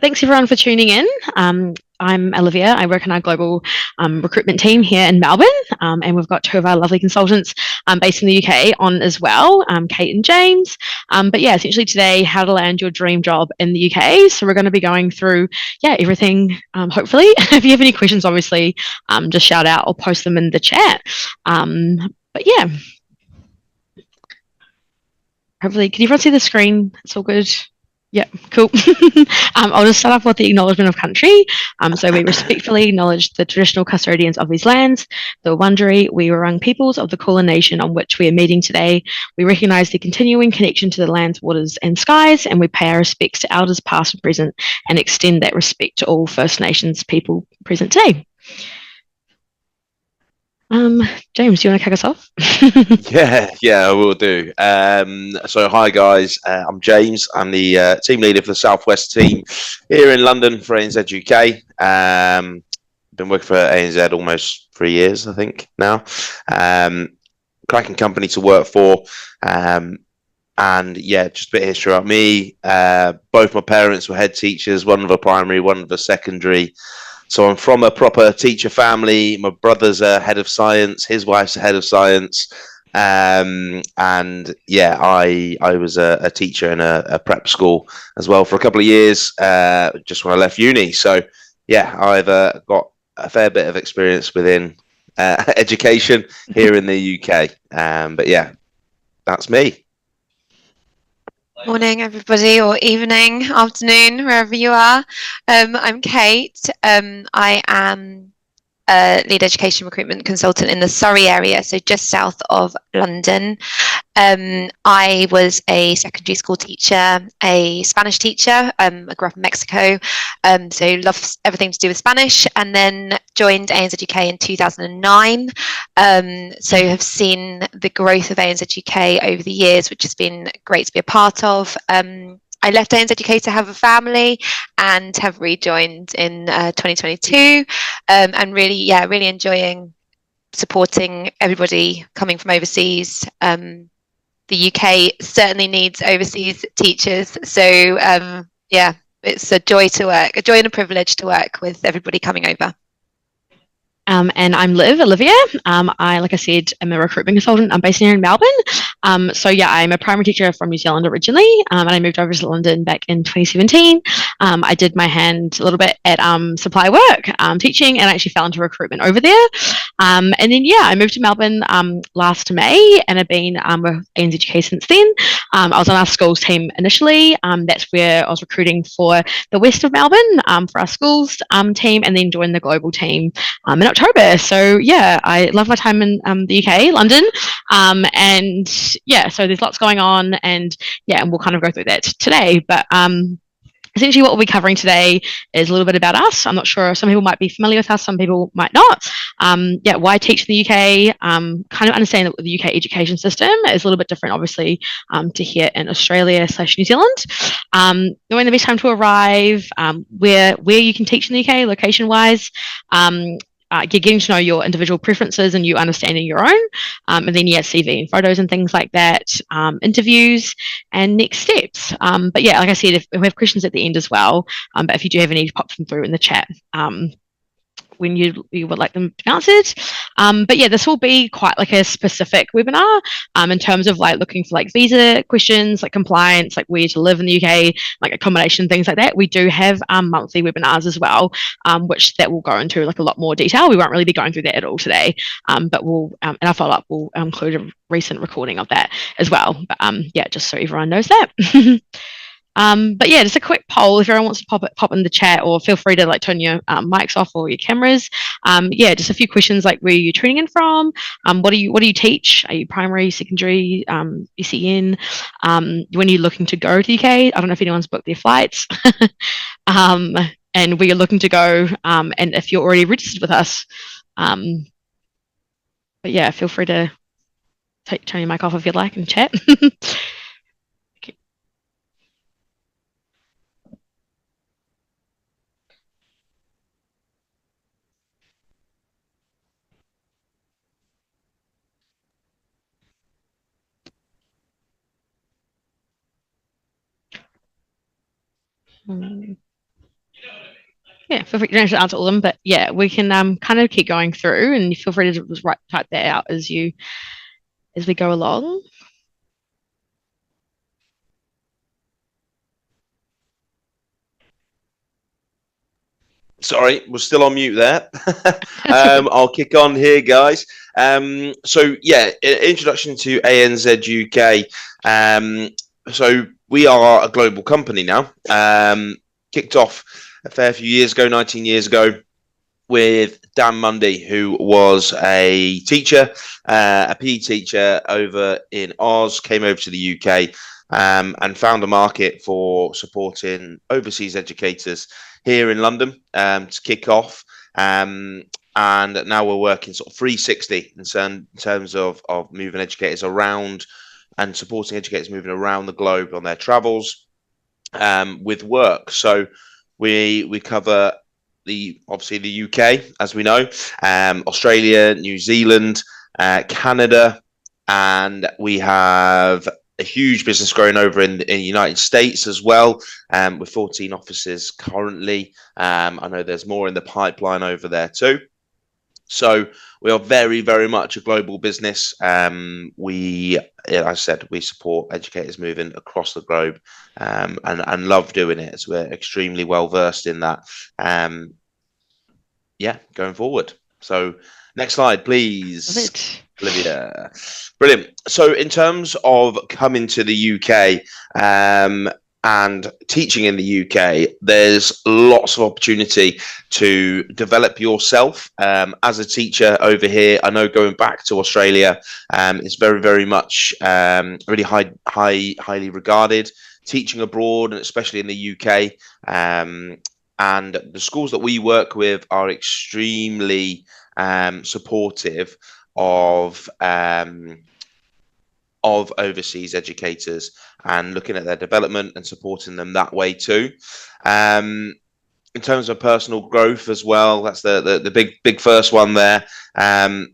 Thanks everyone for tuning in. I'm Olivia. I work in our global recruitment team here in Melbourne, and we've got two of our lovely consultants based in the UK on as well, Kate and James. But yeah, essentially today, how to land your dream job in the UK. So we're going to be going through, everything. Hopefully, if you have any questions, obviously, just shout out or post them in the chat. But yeah, hopefully, can everyone see the screen? It's all good. Yeah, cool. I'll just start off with the acknowledgement of country. So we respectfully acknowledge the traditional custodians of these lands, the Wurundjeri, Woi-wurrung peoples of the Kulin Nation on which we are meeting today. We recognise the continuing connection to the lands, waters and skies, and we pay our respects to elders past and present and extend that respect to all First Nations people present today. James, do you want to kick us off? Yeah, I will do. So, hi guys, I'm James. I'm the team leader for the Southwest team here in London for ANZ UK. Been working for ANZ almost 3 years, I think now. Cracking company to work for. And yeah, just a bit of history about me. Both my parents were head teachers, one of a primary, one of a secondary. So I'm from a proper teacher family. My brother's a head of science. His wife's a head of science. And yeah, I was a teacher in a prep school as well for a couple of years, just when I left uni. So yeah, I've got a fair bit of experience within education here in the UK. But yeah, that's me. Morning, everybody, or evening, afternoon, wherever you are. I'm Kate. I am a lead education recruitment consultant in the Surrey area, so just south of London. I was a secondary school teacher, a Spanish teacher. I grew up in Mexico, so love everything to do with Spanish, and then joined ANZ UK in 2009. So have seen the growth of ANZ UK over the years, which has been great to be a part of. I left ANZ UK to have a family and have rejoined in 2022, and really enjoying supporting everybody coming from overseas. The UK certainly needs overseas teachers, so yeah, it's a joy to work, a joy and a privilege to work with everybody coming over. And I'm Olivia. Like I said, am a recruitment consultant. I'm based here in Melbourne. So yeah, I'm a primary teacher from New Zealand originally, and I moved over to London back in 2017. I did my hand a little bit at supply work, teaching, and I actually fell into recruitment over there. And then yeah, I moved to Melbourne last May, and I've been with ANZ UK since then. I was on our schools team initially. That's where I was recruiting for the west of Melbourne for our schools team, and then joined the global team in October. So yeah, I love my time in the UK, London, and yeah, so there's lots going on, and yeah, and we'll kind of go through that today. But essentially, what we'll be covering today is a little bit about us. I'm not sure, some people might be familiar with us, some people might not. Yeah, why teach in the UK? Kind of understand that the UK education system is a little bit different, obviously, to here in Australia/New Zealand. Knowing the best time to arrive, where you can teach in the UK, location-wise. Getting to know your individual preferences and you understanding your own, and then yeah, CV and photos and things like that, interviews and next steps. But yeah, like I said, if we have questions at the end as well, but if you do have any, pop them through in the chat. When you would like them to be answered. But yeah, this will be quite like a specific webinar in terms of like looking for like visa questions, like compliance, like where to live in the UK, like accommodation, things like that. We do have monthly webinars as well, which that will go into like a lot more detail. We won't really be going through that at all today, but we'll in our follow-up we'll include a recent recording of that as well. But yeah, just so everyone knows that. But yeah, just a quick poll if everyone wants to pop in the chat, or feel free to like turn your mics off or your cameras. Yeah, just a few questions like where are you tuning in from? What do you teach? Are you primary, secondary, SEN? When you're looking to go to the UK, I don't know if anyone's booked their flights. um, and where you're looking to go, and if you're already registered with us. But yeah, feel free to turn your mic off if you'd like and chat. Yeah, feel free, you don't have to answer all of them, but yeah, we can kind of keep going through, and feel free to just type that out as we go along. Sorry, we're still on mute there. I'll kick on here, guys. So yeah, introduction to ANZ UK. So we are a global company now. Kicked off a fair few years ago, 19 years ago, with Dan Mundy, who was a teacher, a PE teacher over in Oz, came over to the UK and found a market for supporting overseas educators here in London to kick off. And now we're working sort of 360 in terms of moving educators around and supporting educators moving around the globe on their travels with work. So we cover obviously the UK, as we know, Australia, New Zealand, Canada, and we have a huge business growing over in the United States as well, with 14 offices currently. I know there's more in the pipeline over there too. So we are very, very much a global business. As I said, we support educators moving across the globe and love doing it. So we're extremely well versed in that. Going forward. So next slide, please. Olivia. Brilliant. So in terms of coming to the UK and teaching in the UK, there's lots of opportunity to develop yourself as a teacher over here. I know going back to Australia is very, very much really highly regarded. Teaching abroad, and especially in the UK, and the schools that we work with are extremely supportive of overseas educators and looking at their development and supporting them that way too. In terms of personal growth as well, that's the big first one there. A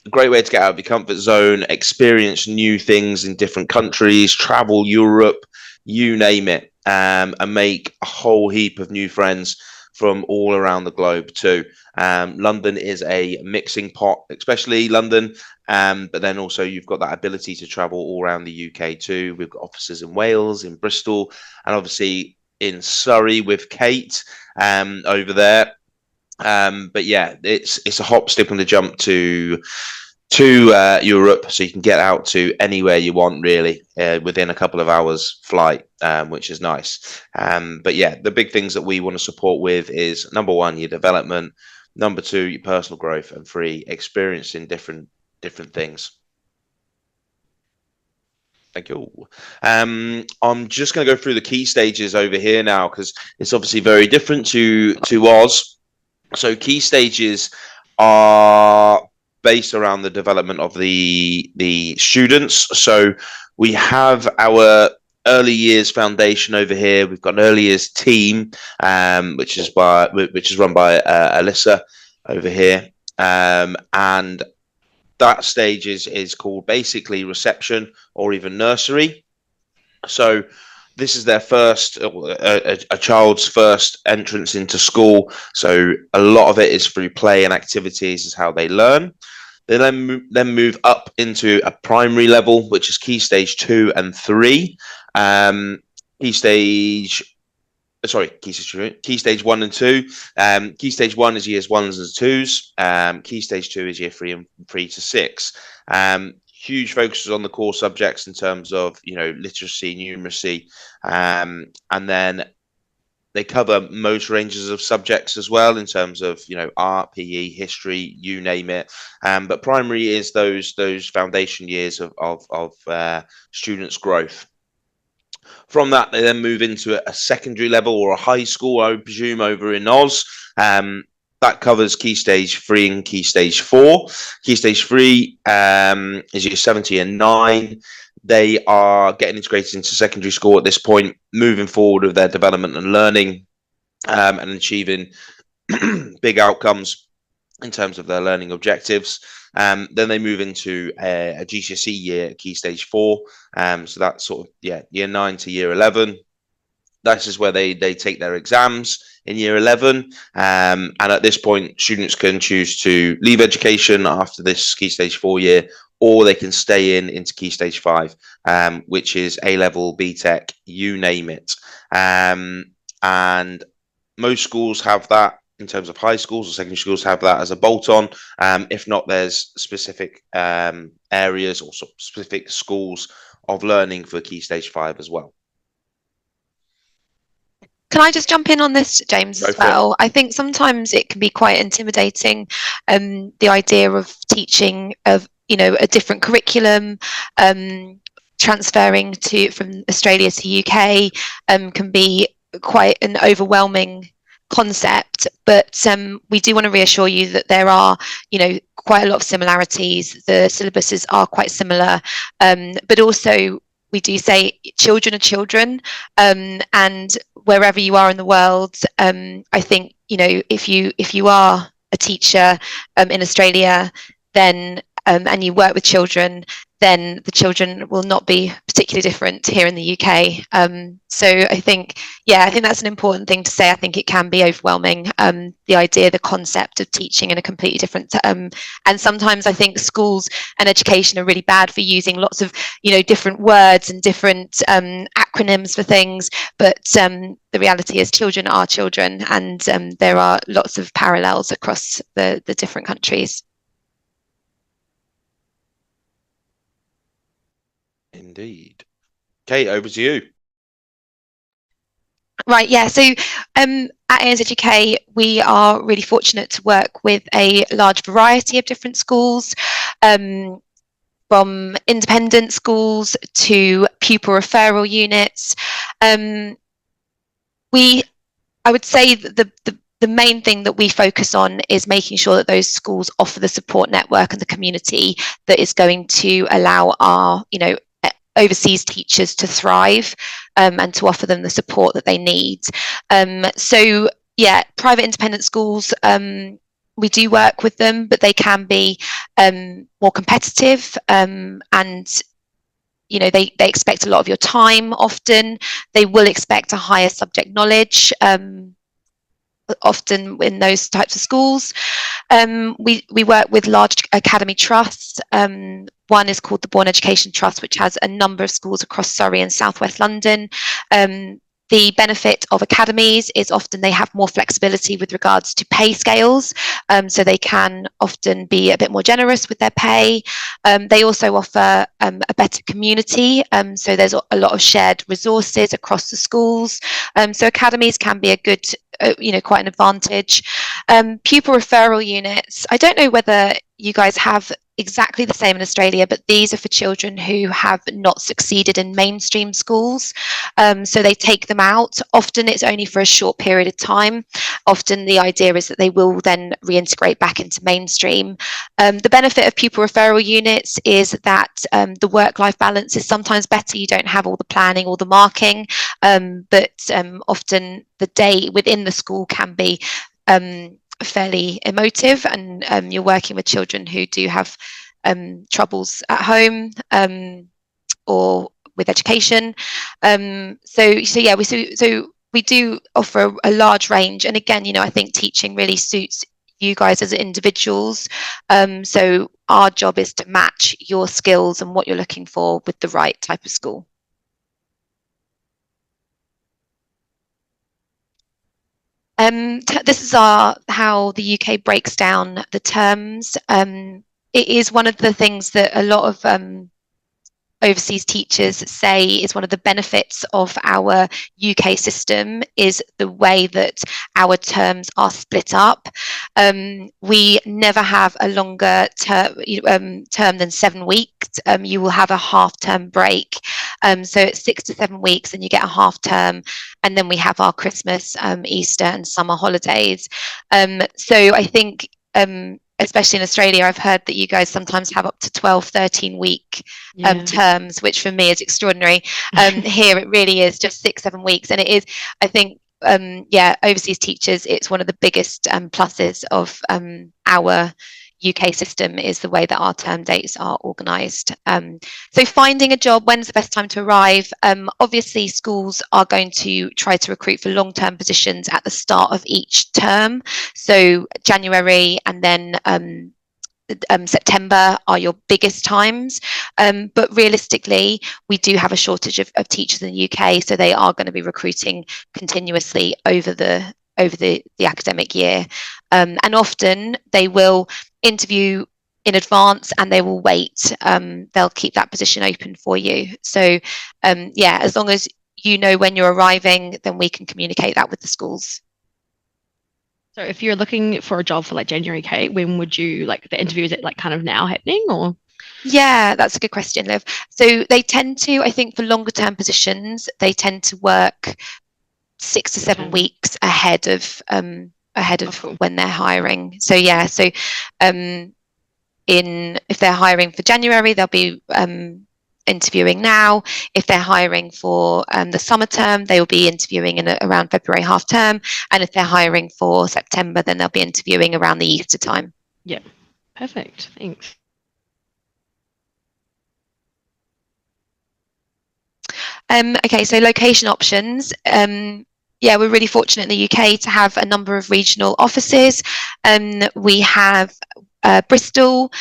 great way to get out of your comfort zone, experience new things in different countries, travel Europe, you name it, and make a whole heap of new friends from all around the globe too. London is a mixing pot, especially London, but then also you've got that ability to travel all around the UK too. We've got offices in Wales, in Bristol, and obviously in Surrey with Kate over there. But yeah, it's a hop, skip, and a jump to Europe, so you can get out to anywhere you want really within a couple of hours flight, which is nice. But yeah, the big things that we want to support with is number one, your development, number two, your personal growth, and three, experiencing different things. Thank you. I'm just going to go through the key stages over here now because it's obviously very different to Oz. So key stages are based around the development of the students. So we have our early years foundation over here. We've got an early years team, which is run by Alyssa over here, and that stage is called basically reception or even nursery. So this is their first, a child's first entrance into school. So a lot of it is through play and activities is how they learn. They then move up into a primary level, which is key stage 2 and 3. Key stage 1 and 2. Key stage 1 is years 1s and 2s. Key stage 2 is year 3 to 6. Huge focuses on the core subjects in terms of literacy, numeracy, and then they cover most ranges of subjects as well in terms of art, PE, history, you name it. But primary is those foundation years of students' growth. From that, they then move into a secondary level or a high school, I would presume, over in Oz. That covers key stage 3 and key stage 4. Key stage 3 is year 7 to year 9. They are getting integrated into secondary school at this point, moving forward with their development and learning and achieving big outcomes in terms of their learning objectives. Then they move into a GCSE year, key stage 4. So that's sort of year 9 to year 11. This is where they take their exams in year 11. And at this point, students can choose to leave education after this Key Stage 4 year, or they can stay into Key Stage 5, which is A-level, BTEC, you name it. And most schools have that in terms of high schools, or secondary schools have that as a bolt-on. If not, there's specific areas or specific schools of learning for Key Stage 5 as well. Can I just jump in on this, James, as well? I think sometimes it can be quite intimidating, the idea of teaching of, a different curriculum, transferring from Australia to UK can be quite an overwhelming concept, but we do want to reassure you that there are, quite a lot of similarities. The syllabuses are quite similar, but also we do say children are children, and wherever you are in the world, I think, if you are a teacher in Australia, then and you work with children, then the children will not be particularly different here in the UK. So I think that's an important thing to say. I think it can be overwhelming, the idea, the concept of teaching in a completely different, and sometimes I think schools and education are really bad for using lots of, different words and different acronyms for things. But the reality is children are children, and there are lots of parallels across the different countries. Indeed. Kate, over to you. Right, yeah. So at ANZ UK, we are really fortunate to work with a large variety of different schools, from independent schools to pupil referral units. I would say that the main thing that we focus on is making sure that those schools offer the support network and the community that is going to allow our, overseas teachers to thrive, and to offer them the support that they need. So yeah, private independent schools, we do work with them, but they can be more competitive, and they expect a lot of your time. Often they will expect a higher subject knowledge, often in those types of schools. We work with large academy trusts. One is called the Bourne Education Trust, which has a number of schools across Surrey and southwest London. The benefit of academies is often they have more flexibility with regards to pay scales, so they can often be a bit more generous with their pay. They also offer a better community, so there's a lot of shared resources across the schools. So academies can be a good, quite an advantage. Pupil referral units, I don't know whether you guys have exactly the same in Australia, but these are for children who have not succeeded in mainstream schools. So they take them out. Often it's only for a short period of time. Often the idea is that they will then reintegrate back into mainstream. The benefit of pupil referral units is that the work-life balance is sometimes better. You don't have all the planning, all the marking, but often the day within the school can be fairly emotive, and you're working with children who do have troubles at home, or with education. So we do offer a large range, and again, I think teaching really suits you guys as individuals. So our job is to match your skills and what you're looking for with the right type of school. This is how the UK breaks down the terms. It is one of the things that a lot of overseas teachers say is one of the benefits of our UK system, is the way that our terms are split up. We never have a longer term than 7 weeks. You will have a half-term break. So it's 6 to 7 weeks and you get a half term, and then we have our Christmas, Easter and summer holidays. So I think, especially in Australia, I've heard that you guys sometimes have up to 12, 13 week terms, which for me is extraordinary. Here it really is just 6, 7 weeks. And it is, I think, overseas teachers, it's one of the biggest pluses of our UK system is the way that our term dates are organised. So finding a job, when's the best time to arrive? Obviously, schools are going to try to recruit for long-term positions at the start of each term. So January and then September are your biggest times, but realistically we do have a shortage of teachers in the UK, so they are going to be recruiting continuously over the academic year, and often they will interview in advance and they will wait. They'll keep that position open for you. So yeah, as long as you know when you're arriving, then we can communicate that with the schools. So if you're looking for a job for like January, Kate, when would you like the interview? Is it like kind of now happening or? Yeah, that's a good question, Liv. So they tend to, I think for longer term positions, they tend to work 6 to 7 weeks ahead of Cool. when they're hiring. So yeah, so if they're hiring for January, they'll be interviewing now. If they're hiring for the summer term, they will be interviewing in around February half term, and if they're hiring for September, then they'll be interviewing around the Easter time. Yeah, perfect. Thanks. Okay, so location options. Yeah, we're really fortunate in the UK to have a number of regional offices. We have Bristol,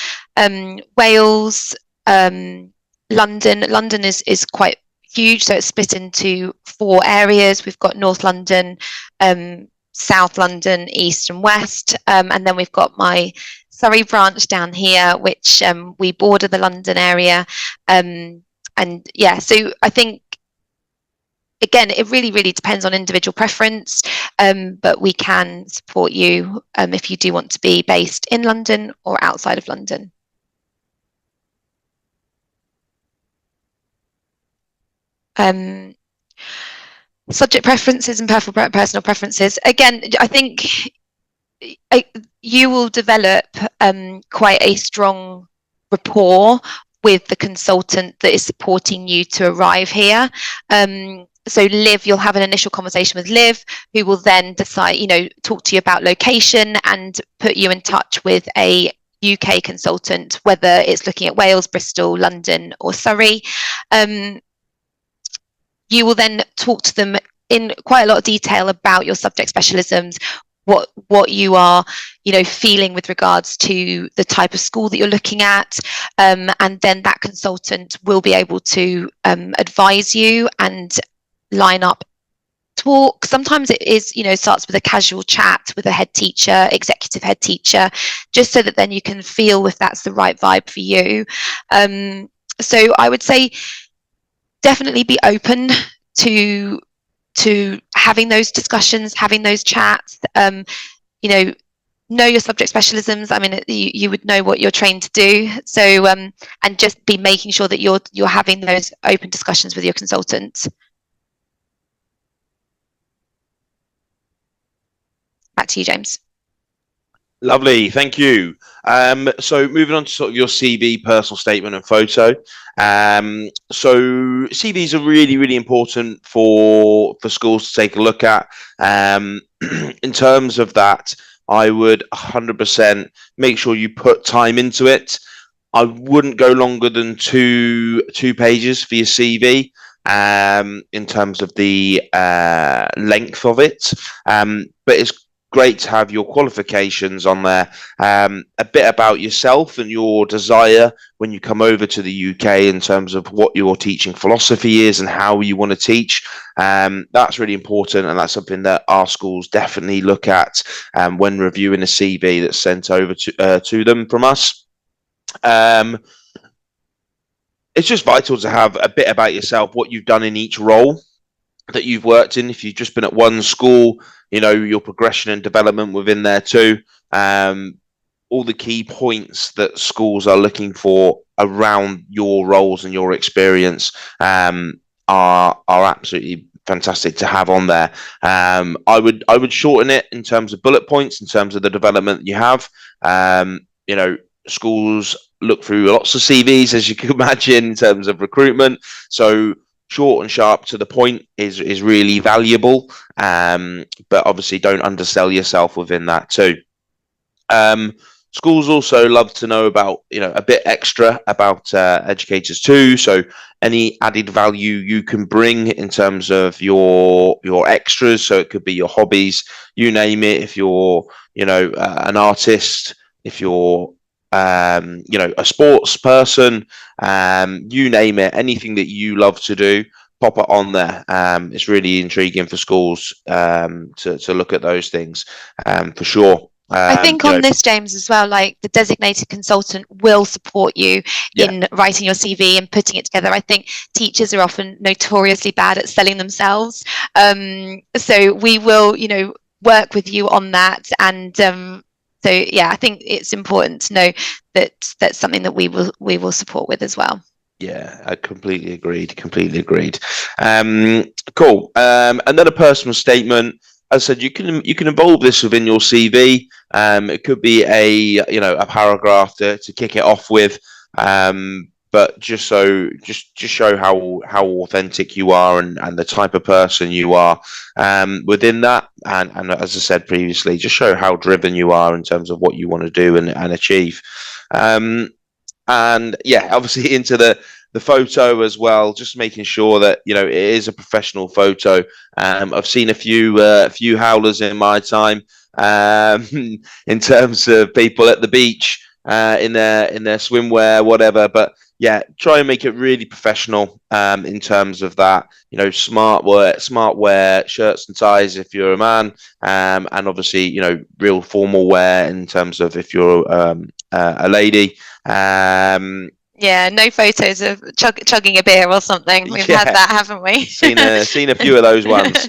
Wales, London. London is quite huge, so it's split into 4 areas. We've got North London, South London, East and West, and then we've got my Surrey branch down here, which we border the London area. And yeah, so I think, again, it really depends on individual preference, but we can support you if you do want to be based in London or outside of London. Subject preferences and personal preferences. Again, I think you will develop quite a strong rapport with the consultant that is supporting you to arrive here. So Liv, you'll have an initial conversation with Liv, who will then decide, talk to you about location and put you in touch with a UK consultant, whether it's looking at Wales, Bristol, London or Surrey. You will then talk to them in quite a lot of detail about your subject specialisms, what you are feeling with regards to the type of school that you're looking at, and then that consultant will be able to advise you and line up talk. Sometimes it is starts with a casual chat with a head teacher, executive head teacher, just so that then you can feel if that's the right vibe for you. So I would say definitely be open to having those discussions, having those chats. Know your subject specialisms. I mean, you would know what you're trained to do. So and just be making sure that you're having those open discussions with your consultant. Back to you, James. Lovely, thank you. So moving on to sort of your CV, personal statement and photo. So CVs are really important for schools to take a look at. In terms of that, I would 100% make sure you put time into it. I wouldn't go longer than two pages for your CV. In terms of the length of it, but it's great to have your qualifications on there, a bit about yourself and your desire when you come over to the UK in terms of what your teaching philosophy is and how you want to teach. That's really important, and that's something that our schools definitely look at when reviewing a CV that's sent over to them from us. It's just vital to have a bit about yourself, what you've done in each role that you've worked in. If you've just been at one school, your progression and development within there too. All the key points that schools are looking for around your roles and your experience are absolutely fantastic to have on there. I would shorten it in terms of bullet points, in terms of the development that you have. Schools look through lots of CVs, as you can imagine, in terms of recruitment. So short and sharp to the point is really valuable, but obviously don't undersell yourself within that too. Schools also love to know about, a bit extra about educators too. So any added value you can bring in terms of your extras. So it could be your hobbies, you name it. If you're, an artist, if you're, a sports person, you name it, anything that you love to do, pop it on there. It's really intriguing for schools to look at those things for sure. I think on this, James, as well, like the designated consultant will support you in writing your CV and putting it together. I think teachers are often notoriously bad at selling themselves. So we will, work with you on that. And so, yeah, I think it's important to know that that's something that we will support with as well. Yeah, I completely agreed. Cool. And then a personal statement. As I said, you can involve this within your CV. It could be a paragraph to kick it off with, but just show how authentic you are and the type of person you are within that. And as I said previously, just show how driven you are in terms of what you want to do and achieve. And yeah, obviously into the photo as well, just making sure that it is a professional photo. I've seen a few howlers in my time, in terms of people at the beach in their swimwear, whatever. But yeah, try and make it really professional in terms of that. Smart wear, shirts and ties if you're a man, and obviously real formal wear in terms of if you're a lady. Yeah, no photos of chugging a beer or something. We've had that, haven't we? seen a few of those ones.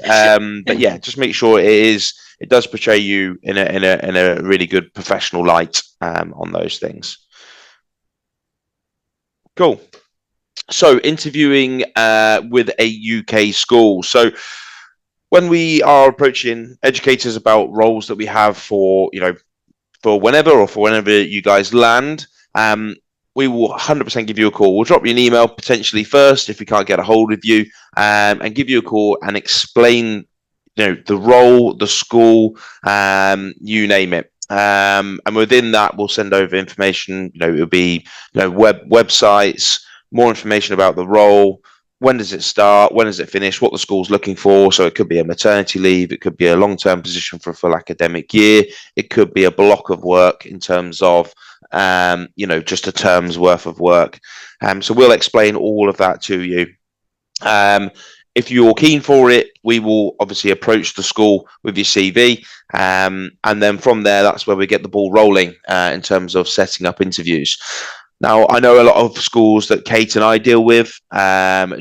But yeah, just make sure it does portray you in a really good professional light on those things. Cool. So interviewing with a UK school. So when we are approaching educators about roles that we have for whenever you guys land, we will 100% give you a call. We'll drop you an email potentially first if we can't get a hold of you, and give you a call and explain, the role, the school, you name it. And within that, we'll send over information. It'll be websites, more information about the role. When does it start? When does it finish? What the school's looking for? So it could be a maternity leave. It could be a long-term position for a full academic year. It could be a block of work in terms of, just a term's worth of work. So we'll explain all of that to you. If you're keen for it, we will obviously approach the school with your CV. And then from there, that's where we get the ball rolling in terms of setting up interviews. Now, I know a lot of schools that Kate and I deal with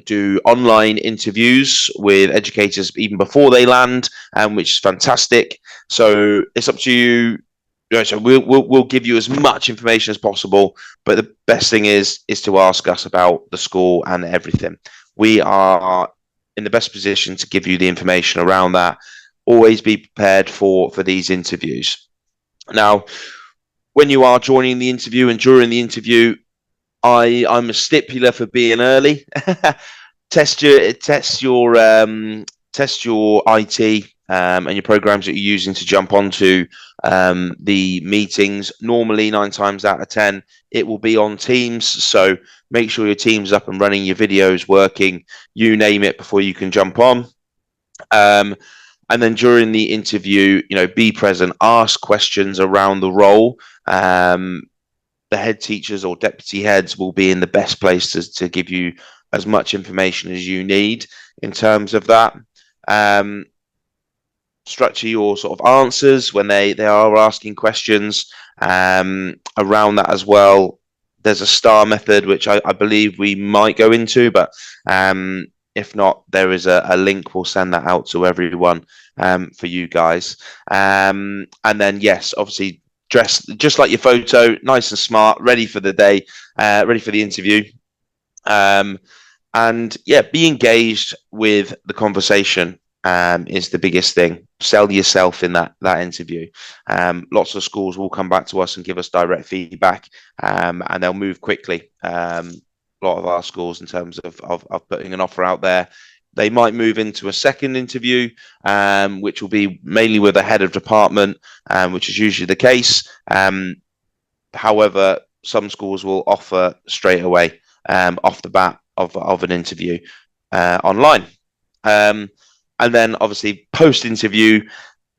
do online interviews with educators even before they land, which is fantastic. So it's up to you. So we'll give you as much information as possible, but the best thing is to ask us about the school and everything. We are in the best position to give you the information around that. Always be prepared for these interviews. Now, when you are joining the interview and during the interview, I'm a stickler for being early. Test your IT and your programs that you're using to jump onto the meetings. Normally, 9 times out of 10, it will be on Teams. So make sure your Team's up and running, your video's working, you name it, before you can jump on. And then during the interview, be present, ask questions around the role. The head teachers or deputy heads will be in the best place to give you as much information as you need in terms of that. Structure your sort of answers when they are asking questions around that as well. There's a STAR method, which I believe we might go into, but if not, there is a link. We'll send that out to everyone for you guys. And then, yes, obviously, dress just like your photo, nice and smart, ready for the day, ready for the interview. And yeah, be engaged with the conversation is the biggest thing. Sell yourself in that interview. Lots of schools will come back to us and give us direct feedback, and they'll move quickly. A lot of our schools, in terms of putting an offer out there, they might move into a second interview, which will be mainly with a head of department, which is usually the case. However, some schools will offer straight away off the bat of an interview online. And then obviously post-interview,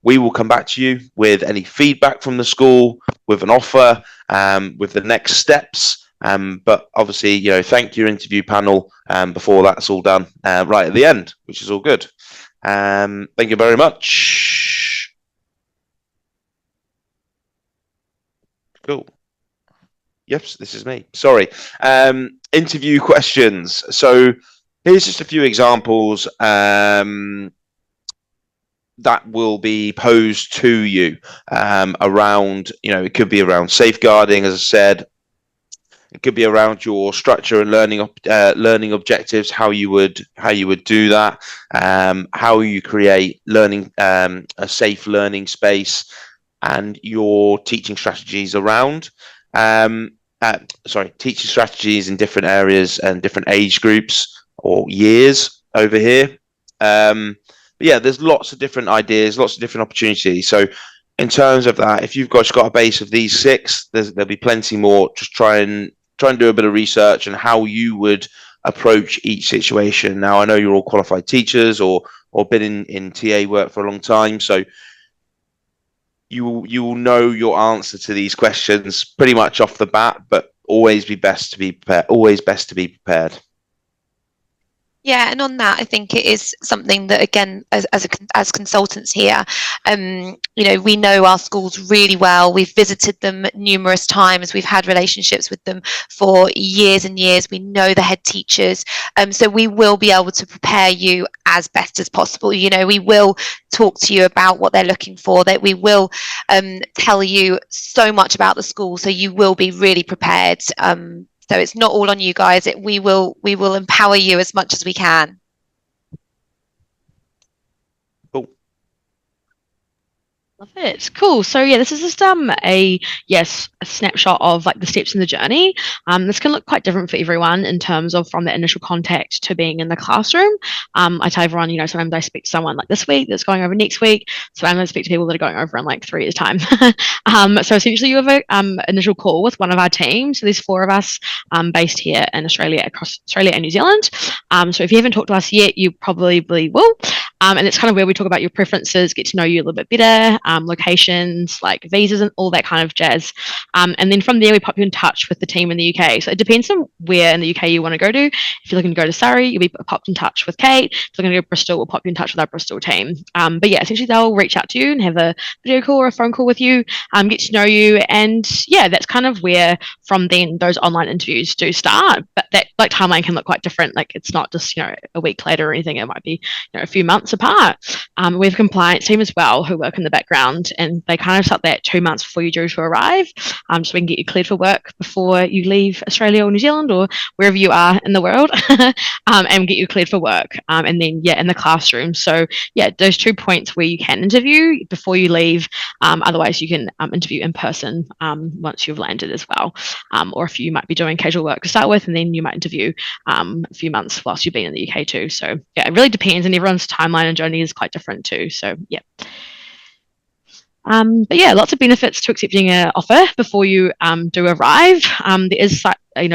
we will come back to you with any feedback from the school, with an offer, with the next steps. But obviously, you know, thank your interview panel before that's all done right at the end, which is all good. Thank you very much. Cool. Yes, this is me. Sorry. Interview questions. So here's just a few examples that will be posed to you around, you know, it could be around safeguarding, as I said. It could be around your structure and learning objectives, how you would do that, how you create learning a safe learning space, and your teaching strategies around. Teaching strategies in different areas and different age groups or years over here. But yeah, there's lots of different ideas, lots of different opportunities. So in terms of that, if you've got a base of these 6, there'll be plenty more. Just try and do a bit of research on how you would approach each situation. Now, I know you're all qualified teachers or been in TA work for a long time, so you will know your answer to these questions pretty much off the bat, but always best to be prepared. Yeah, and on that, I think it is something that, again, as consultants here, you know, we know our schools really well. We've visited them numerous times. We've had relationships with them for years and years. We know the head teachers, so we will be able to prepare you as best as possible. You know, we will talk to you about what they're looking for. That we will tell you so much about the school, so you will be really prepared. So it's not all on you guys. We will empower you as much as we can. Cool. Love it. Cool. So yeah, this is just a snapshot of like the steps in the journey. This can look quite different for everyone in terms of from the initial contact to being in the classroom. I tell everyone, you know, sometimes I speak to someone like this week that's going over next week. Sometimes I speak to people that are going over in like 3 years' time. So essentially, you have a initial call with one of our teams. So there's 4 of us based here in Australia, across Australia and New Zealand. So if you haven't talked to us yet, you probably will. And it's kind of where we talk about your preferences, get to know you a little bit better, locations, like visas and all that kind of jazz. And then from there, we pop you in touch with the team in the UK. So it depends on where in the UK you want to go to. If you're looking to go to Surrey, you'll be popped in touch with Kate. If you're going to go to Bristol, we'll pop you in touch with our Bristol team. But yeah, essentially they'll reach out to you and have a video call or a phone call with you, get to know you. And yeah, that's kind of where from then those online interviews do start. But that like timeline can look quite different. Like it's not just, you know, a week later or anything. It might be, you know, a few months apart. We have a compliance team as well who work in the background, and they kind of start that 2 months before you're due to arrive, so we can get you cleared for work before you leave Australia or New Zealand or wherever you are in the world, and get you cleared for work. And then yeah, in the classroom. So yeah, those 2 points where you can interview before you leave. Otherwise, you can interview in person once you've landed as well. Or if you might be doing casual work to start with, and then you might interview a few months whilst you've been in the UK too. So yeah, it really depends, and everyone's timeline and journey is quite different too. So yeah. But yeah, lots of benefits to accepting an offer before you do arrive. There is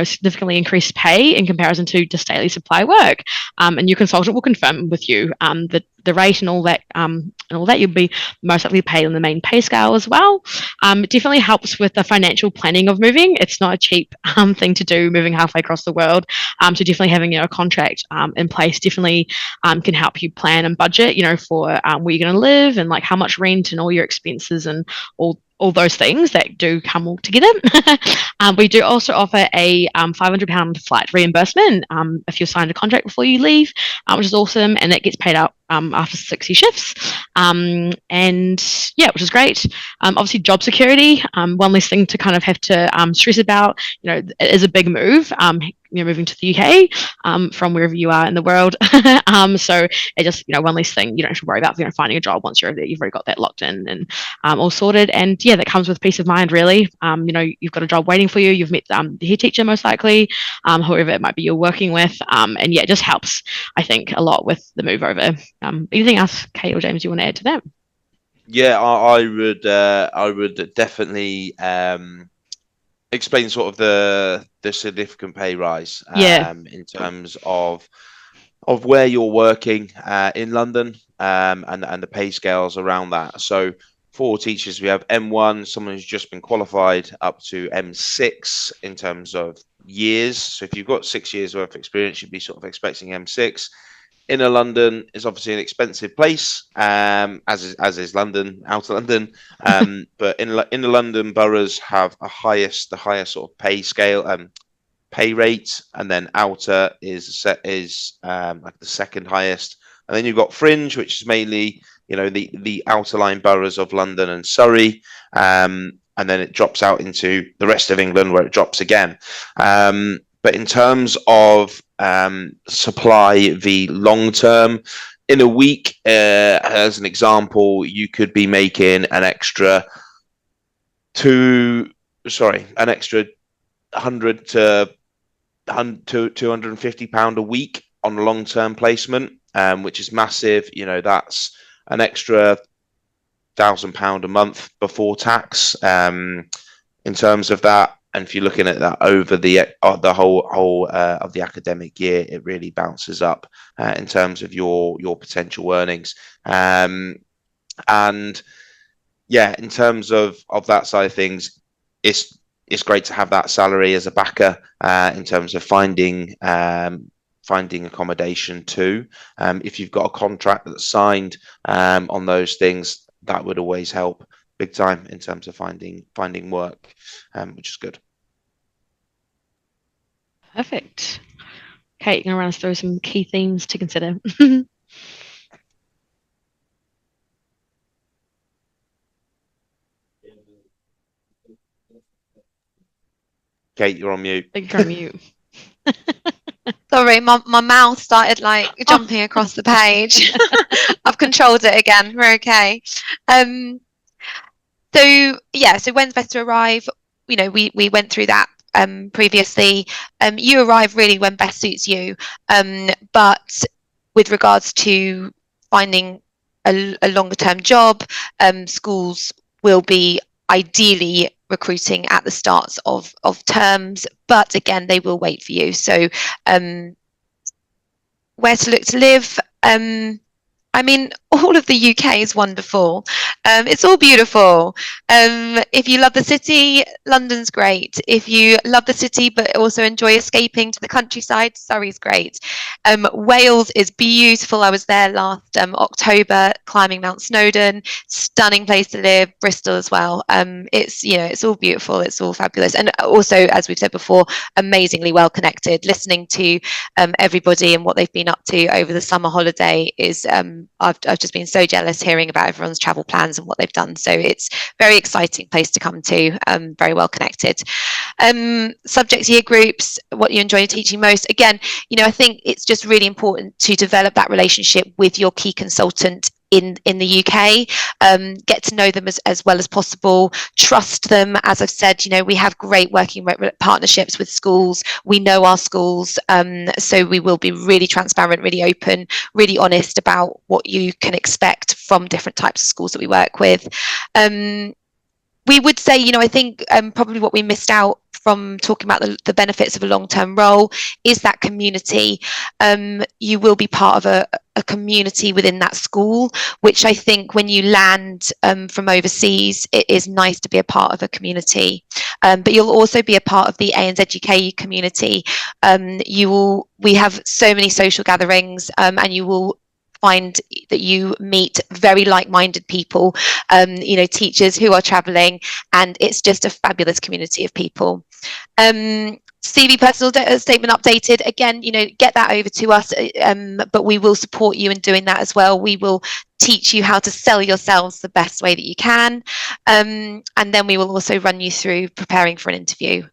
significantly increased pay in comparison to just daily supply work, and your consultant will confirm with you the rate and all that. You'll be most likely paid on the main pay scale as well. It definitely helps with the financial planning of moving. It's not a cheap thing to do, moving halfway across the world. So definitely having a contract in place definitely can help you plan and budget, for where you're going to live and like how much rent and all your expenses and all those things that do come all together. We do also offer a £500 flight reimbursement if you've signed a contract before you leave, which is awesome, and that gets paid out after 60 shifts. And yeah, which is great. Obviously, job security, one less thing to kind of have to stress about. It is a big move. Moving to the UK from wherever you are in the world. So it just, one less thing you don't have to worry about, finding a job once you're over there. You've already got that locked in and all sorted. And yeah, that comes with peace of mind, really. You've got a job waiting for you. You've met the head teacher most likely, whoever it might be you're working with. And yeah, it just helps, I think, a lot with the move over. Anything else, Kate or James, you want to add to that? Yeah, I would definitely explain sort of the significant pay rise in terms of where you're working in London, and the pay scales around that. So for teachers, we have M1, someone who's just been qualified, up to M6 in terms of years. So if you've got 6 years worth of experience, you'd be sort of expecting M6. Inner London is obviously an expensive place, as is London, outer London. But in the London boroughs have the highest sort of pay scale, pay rate, and then outer is like the second highest, and then you've got fringe, which is mainly the outer line boroughs of London and Surrey, and then it drops out into the rest of England where it drops again. But in terms of supply v long term, in a week, as an example, you could be making an extra 100 to £250 a week on a long-term placement, which is massive. That's an extra £1,000 a month before tax, in terms of that. And if you're looking at that over the whole of the academic year, it really bounces up in terms of your potential earnings. And yeah, in terms of that side of things, it's great to have that salary as a backer, in terms of finding accommodation too. If you've got a contract that's signed on those things, that would always help big time in terms of finding work, which is good. Perfect. Kate, you're going to run us through some key themes to consider. Kate, you're on mute. I think you're on mute. Sorry, my mouth started like jumping across the page. I've controlled it again. We're okay. So when's best to arrive? We went through that previously. You arrive really when best suits you. But with regards to finding a longer term job, schools will be ideally recruiting at the starts of terms, but again, they will wait for you. So where to look to live? All of the UK is wonderful. It's all beautiful. If you love the city, London's great. If you love the city but also enjoy escaping to the countryside, Surrey's great. Wales is beautiful. I was there last October, climbing Mount Snowdon. Stunning place to live. Bristol as well. It's all beautiful. It's all fabulous. And also, as we've said before, amazingly well connected. Listening to everybody and what they've been up to over the summer holiday is I've just been so jealous hearing about everyone's travel plans and what they've done. So it's very exciting place to come to, very well connected. Subject year groups, what you enjoy teaching most. Again, I think it's just really important to develop that relationship with your key consultant in the UK. Get to know them as well as possible. Trust them. As I've said, we have great working partnerships with schools. We know our schools, so we will be really transparent, really open, really honest about what you can expect from different types of schools that we work with. We would say, I think probably what we missed out from talking about the benefits of a long-term role is that community. You will be part of a community within that school, which I think when you land from overseas, it is nice to be a part of a community. But you'll also be a part of the ANZ UK community. We have so many social gatherings, and you will find that you meet very like-minded people, teachers who are traveling, and it's just a fabulous community of people. CV personal statement updated again, get that over to us, but we will support you in doing that as well. We will teach you how to sell yourselves the best way that you can, and then we will also run you through preparing for an interview.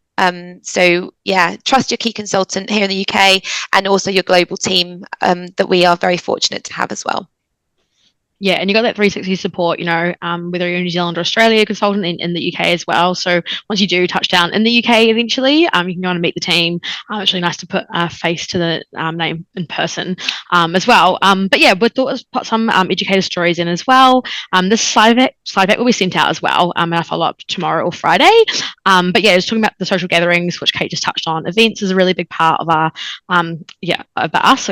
So yeah, trust your key consultant here in the UK and also your global team, that we are very fortunate to have as well. Yeah, and you got that 360 support, whether you're a New Zealand or Australia consultant in the UK as well. So once you do touch down in the UK eventually, you can go and meet the team. It's really nice to put a face to the name in person as well. But yeah, we thought put some educator stories in as well. This slide pack will be sent out as well, and I'll follow up tomorrow or Friday. But yeah, just talking about the social gatherings, which Kate just touched on. Events is a really big part of our, about us.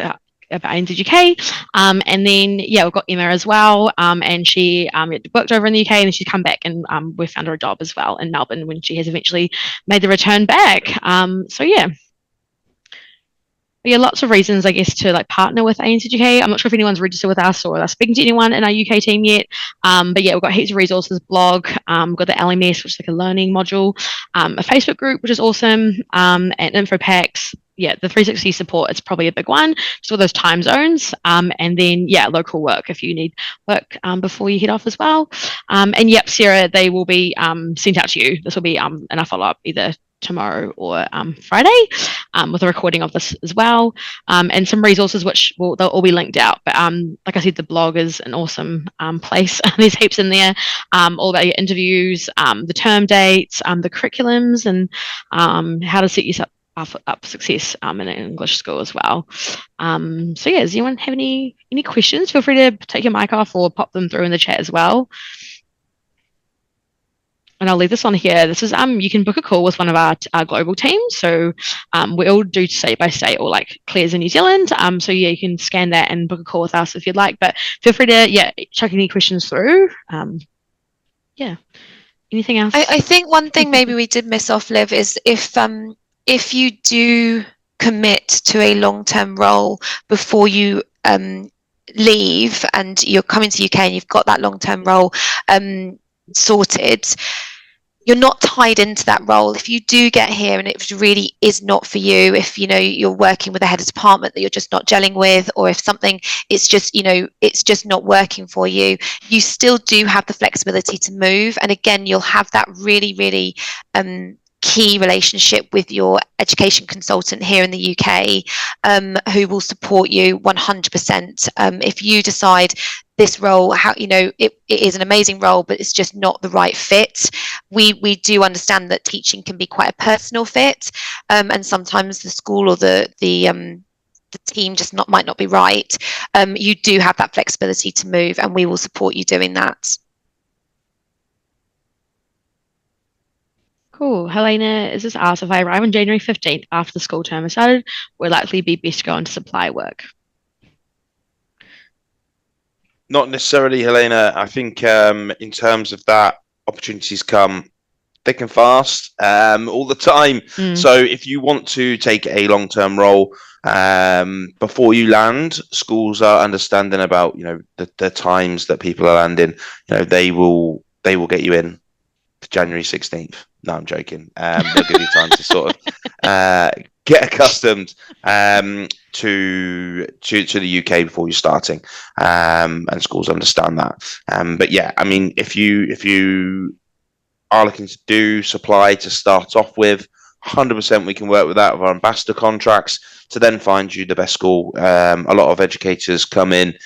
About NZUK. And then, yeah, we've got Emma as well. And she worked over in the UK and she's come back and we found her a job as well in Melbourne when she has eventually made the return back. So, yeah. Yeah, lots of reasons, I guess, to partner with ANZUK. I'm not sure if anyone's registered with us or are speaking to anyone in our UK team yet. But yeah, we've got heaps of resources, blog, we've got the LMS, which is a learning module, a Facebook group, which is awesome, and info packs. Yeah, the 360 support is probably a big one, just all those time zones. And then, yeah, local work if you need work before you head off as well. And yep, Sarah, they will be sent out to you. This will be in a follow-up either tomorrow or Friday with a recording of this as well. And some resources which they'll all be linked out. But like I said, the blog is an awesome place. There's heaps in there, all about your interviews, the term dates, the curriculums, and how to set yourself up success in an English school as well. So yeah, does anyone have any questions? Feel free to take your mic off or pop them through in the chat as well. And I'll leave this on here. This is you can book a call with one of our global teams. So we all do state by state or Claire's in New Zealand. So yeah, you can scan that and book a call with us if you'd like. But feel free to chuck any questions through. Yeah. Anything else? I think one thing maybe we did miss off, Liv, is if you do commit to a long-term role before you leave and you're coming to UK and you've got that long-term role sorted, you're not tied into that role. If you do get here and it really is not for you, if you're working with a head of department that you're just not gelling with, or if something it's just not working for you, you still do have the flexibility to move. And again, you'll have that really, really key relationship with your education consultant here in the UK, who will support you 100%. If you decide this role, it is an amazing role, but it's just not the right fit. We do understand that teaching can be quite a personal fit, and sometimes the school or the team just might not be right. You do have that flexibility to move, and we will support you doing that. Cool. Helena is just asked, if I arrive on January 15th after the school term has started, will likely be best to go into supply work? Not necessarily, Helena. I think in terms of that, opportunities come thick and fast all the time. So if you want to take a long-term role before you land, schools are understanding about the times that people are landing. They will get you in for January 16th. No, I'm joking. They'll give you time to sort of get accustomed to the UK before you're starting, and schools understand that. But yeah, I mean, if you are looking to do supply to start off with, 100% we can work with that with our ambassador contracts to then find you the best school. A lot of educators come in,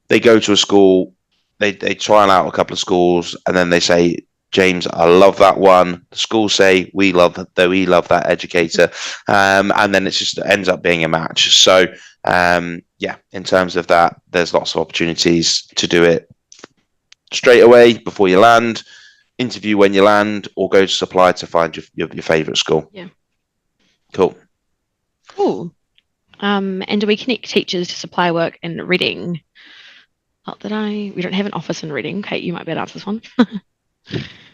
they go to a school, they trial out a couple of schools, and then they say, James, I love that one. The schools say we love that educator, and then it just ends up being a match. So yeah, in terms of that, there's lots of opportunities to do it straight away before you land, interview when you land, or go to supply to find your favourite school. Yeah. Cool. And do we connect teachers to supply work in Reading? Not that we don't have an office in Reading. Kate, you might be able to answer this one.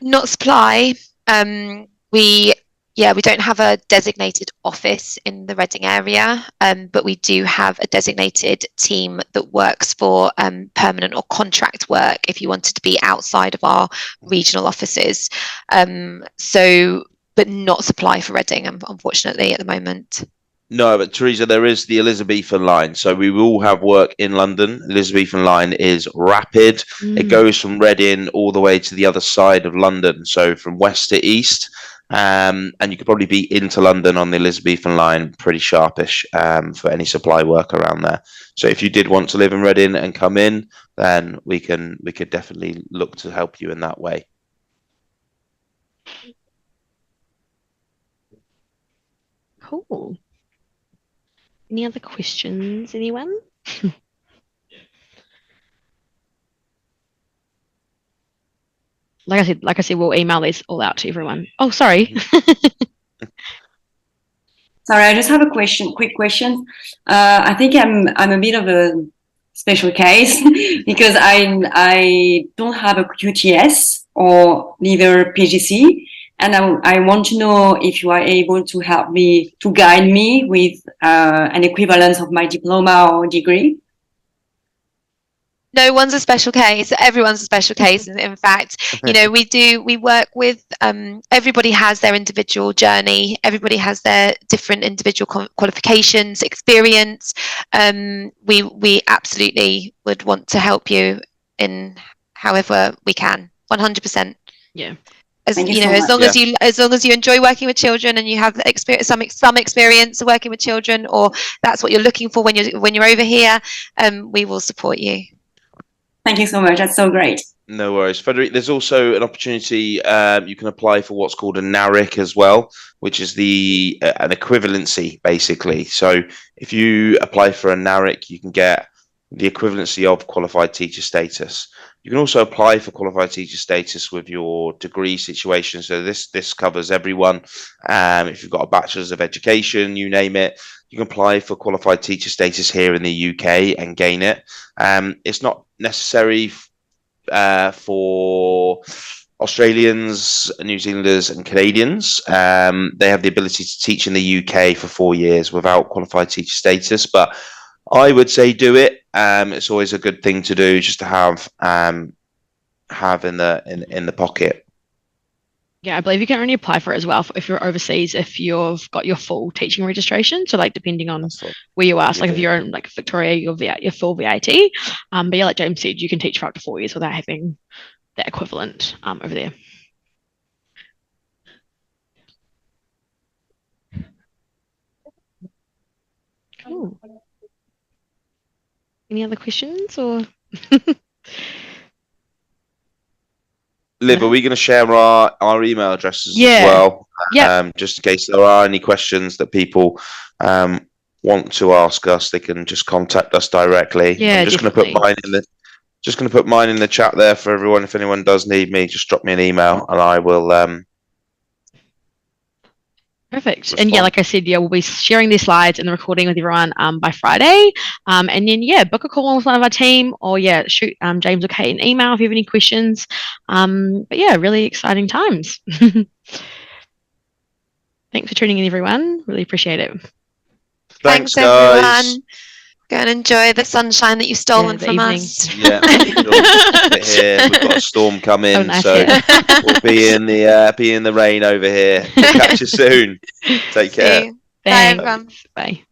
Not supply. We don't have a designated office in the Reading area, but we do have a designated team that works for permanent or contract work if you wanted to be outside of our regional offices. But not supply for Reading, unfortunately, at the moment. No, but Teresa, there is the Elizabethan line. So we will have work in London. Elizabethan line is rapid. It goes from Reading all the way to the other side of London. So from west to east. And you could probably be into London on the Elizabethan line pretty sharpish for any supply work around there. So if you did want to live in Reading and come in, then we could definitely look to help you in that way. Cool. Any other questions, anyone? Like I said, we'll email these all out to everyone. Oh, sorry. Sorry, I just have a quick question. I think I'm a bit of a special case because I don't have a QTS or neither PGC, and I want to know if you are able to help me, to guide me with an equivalence of my diploma or degree. No one's a special case. Everyone's a special case. In fact, we work with, everybody has their individual journey. Everybody has their different individual qualifications, experience. We absolutely would want to help you in however we can. 100%. Yeah. As long as you enjoy working with children and you have some experience working with children, or that's what you're looking for when you're over here, we will support you. Thank you so much. That's so great. No worries, Frederic. There's also an opportunity. You can apply for what's called a NARIC as well, which is an equivalency, basically. So if you apply for a NARIC, you can get the equivalency of qualified teacher status. You can also apply for qualified teacher status with your degree situation. So this covers everyone. If you've got a bachelor's of education, you name it, you can apply for qualified teacher status here in the UK and gain it. It's not necessary for Australians, New Zealanders and Canadians. They have the ability to teach in the UK for 4 years without qualified teacher status, but I would say do it. It's always a good thing to do, just to have in the pocket. Yeah, I believe you can only apply for it as well if you're overseas, if you've got your full teaching registration. So like depending on where you are, so like if you're in like Victoria, your full VAT. But yeah, like James said, you can teach for up to 4 years without having that equivalent over there. Cool. Any other questions or? Liv, are we going to share our email addresses as well? Yeah. Just in case there are any questions that people want to ask us, they can just contact us directly. Yeah, I'm just going to put mine in the chat there for everyone. If anyone does need me, just drop me an email and I will. Perfect. Respond. And yeah, like I said, we'll be sharing these slides and the recording with everyone by Friday. And then book a call with one of our team, or shoot James or Kate an email if you have any questions. But yeah, really exciting times. Thanks for tuning in, everyone. Really appreciate it. Thanks everyone. guys. Go and enjoy the sunshine that you've stolen from evening. us. Yeah, here we've got a storm coming, Oh, nice, so we'll be in the rain over here. We'll catch you soon. Take care. Bye, everyone. Bye.